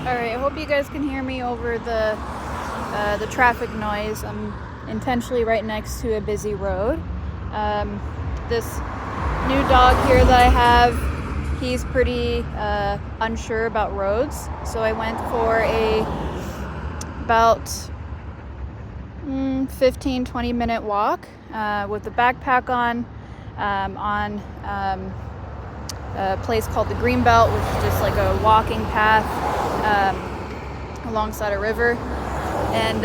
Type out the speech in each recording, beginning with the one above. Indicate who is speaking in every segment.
Speaker 1: Alright, I hope you guys can hear me over the traffic noise. I'm intentionally right next to a busy road. This new dog here that I have, he's pretty unsure about roads. So I went for about 15-20 minute walk with the backpack on a place called the Greenbelt, which is just like a walking path alongside a river. And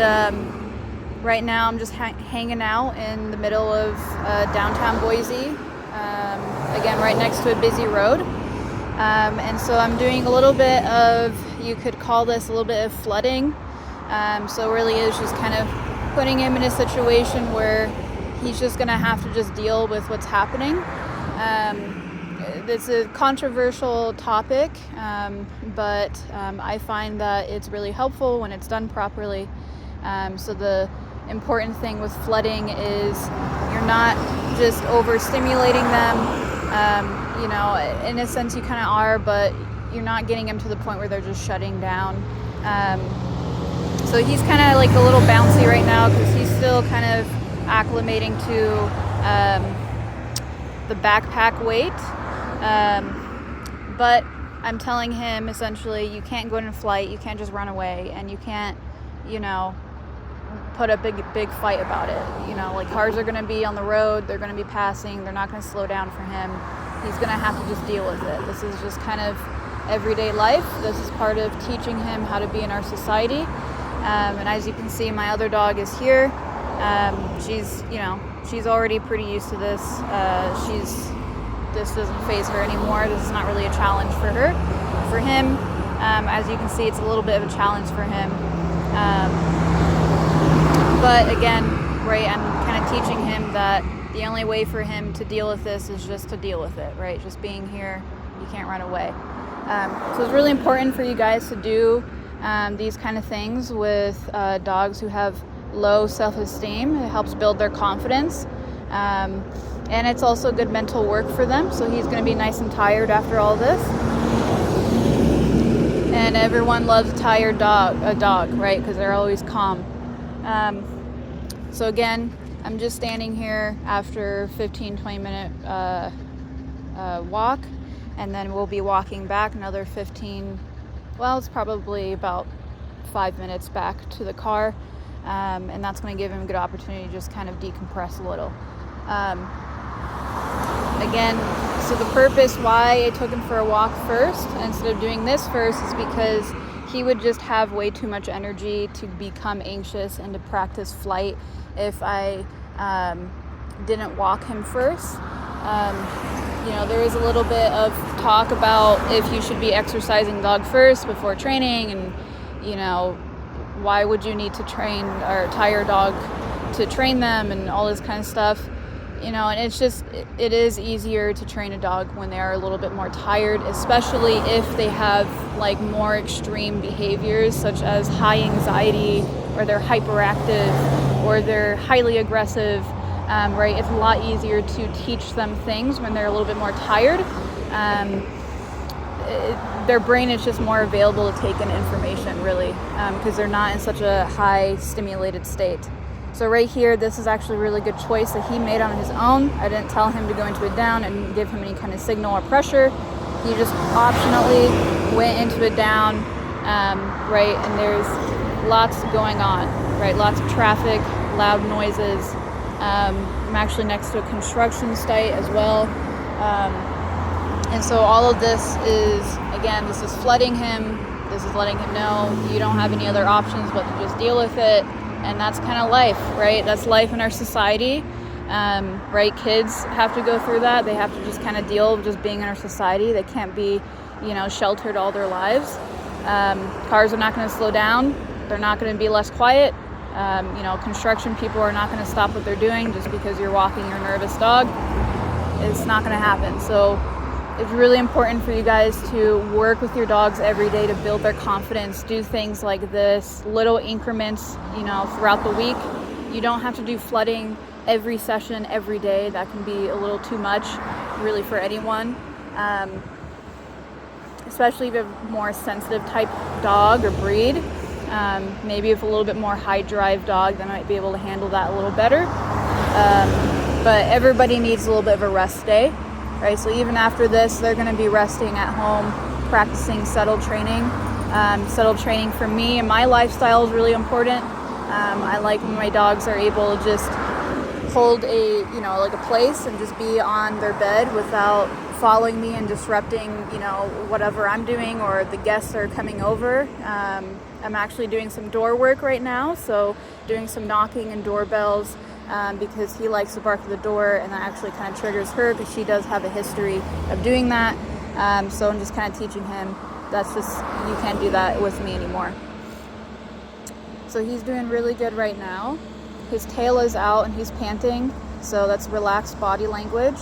Speaker 1: right now I'm just hanging out in the middle of downtown Boise, again right next to a busy road. And so I'm doing a little bit of, you could call this a little bit of flooding. So it really is just kind of putting him in a situation where he's just going to have to just deal with what's happening. It's a controversial topic, but I find that it's really helpful when it's done properly. So the important thing with flooding is you're not just overstimulating them. In a sense you kind of are, but you're not getting them to the point where they're just shutting down. So he's kind of like a little bouncy right now because he's still kind of acclimating to the backpack weight. But I'm telling him essentially you can't go in a flight, you can't just run away, and you can't, put a big fight about it. Like cars are going to be on the road, they're going to be passing, they're not going to slow down for him. He's going to have to just deal with it. This is just kind of everyday life. This is part of teaching him how to be in our society. And as you can see, my other dog is here. She's already pretty used to this. This doesn't faze her anymore. This is not really a challenge for her. For him, as you can see, it's a little bit of a challenge for him. But again, right, I'm kind of teaching him that the only way for him to deal with this is just to deal with it, right? Just being here, you can't run away. So it's really important for you guys to do these kind of things with dogs who have low self-esteem. It helps build their confidence. And it's also good mental work for them. So he's going to be nice and tired after all this. And everyone loves a tired dog, right? Because they're always calm. So again, I'm just standing here after 15-20 minute walk. And then we'll be walking back another 15, well, it's probably about 5 minutes back to the car. And that's going to give him a good opportunity to just kind of decompress a little. Again, so the purpose why I took him for a walk first instead of doing this first is because he would just have way too much energy to become anxious and to practice flight if I didn't walk him first. There is a little bit of talk about if you should be exercising dog first before training, and why would you need to train or tie your dog to train them and all this kind of stuff. And it's just, it is easier to train a dog when they are a little bit more tired, especially if they have like more extreme behaviors such as high anxiety, or they're hyperactive, or they're highly aggressive, right? It's a lot easier to teach them things when they're a little bit more tired. Their brain is just more available to take in information, really, because they're not in such a high stimulated state. So right here, this is actually a really good choice that he made on his own. I didn't tell him to go into a down and give him any kind of signal or pressure. He just optionally went into a down, right? And there's lots going on, right? Lots of traffic, loud noises. I'm actually next to a construction site as well. And so all of this is, again, this is flooding him. This is letting him know you don't have any other options but to just deal with it. And that's kind of life, right? That's life in our society, right? Kids have to go through that. They have to just kind of deal with just being in our society. They can't be, sheltered all their lives. Cars are not going to slow down. They're not going to be less quiet. Construction people are not going to stop what they're doing just because you're walking your nervous dog. It's not going to happen. So it's really important for you guys to work with your dogs every day to build their confidence. Do things like this, little increments, throughout the week. You don't have to do flooding every session, every day. That can be a little too much, really, for anyone. especially if you have a more sensitive type dog or breed. Maybe if a little bit more high drive dog, they might be able to handle that a little better. But everybody needs a little bit of a rest day, right? So even after this, they're going to be resting at home, practicing settle training. Settle training for me and my lifestyle is really important. I like when my dogs are able to just hold like a place and just be on their bed without following me and disrupting, whatever I'm doing or the guests are coming over. I'm actually doing some door work right now, so doing some knocking and doorbells because he likes to bark at the door, and that actually kind of triggers her because she does have a history of doing that. So I'm just kind of teaching him you can't do that with me anymore. So he's doing really good right now. His tail is out and he's panting, so that's relaxed body language.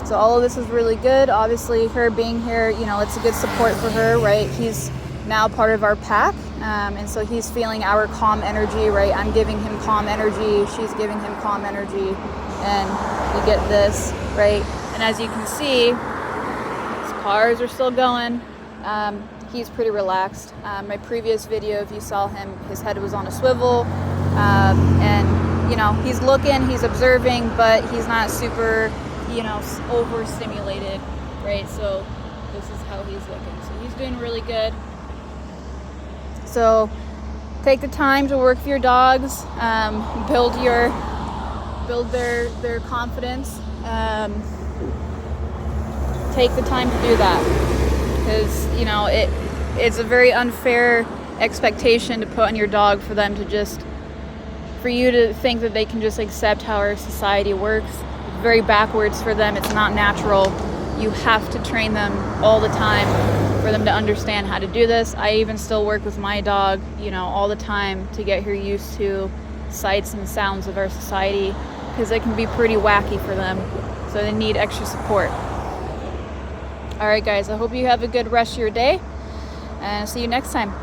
Speaker 1: So all of this is really good. Obviously, her being here, it's a good support for her, right? He's now part of our pack, and so he's feeling our calm energy, right? I'm giving him calm energy, she's giving him calm energy, and we get this, right? And as you can see, his cars are still going. He's pretty relaxed. My previous video, if you saw him, his head was on a swivel, and he's looking, he's observing, but he's not super overstimulated, right? So this is how he's looking. So he's doing really good. So take the time to work with your dogs, build their confidence. Take the time to do that, because it's a very unfair expectation to put on your dog for you to think that they can just accept how our society works. Very backwards for them. It's not natural. You have to train them all the time for them to understand how to do this. I even still work with my dog, all the time to get her used to sights and sounds of our society, because it can be pretty wacky for them. So they need extra support. All right, guys, I hope you have a good rest of your day, and see you next time.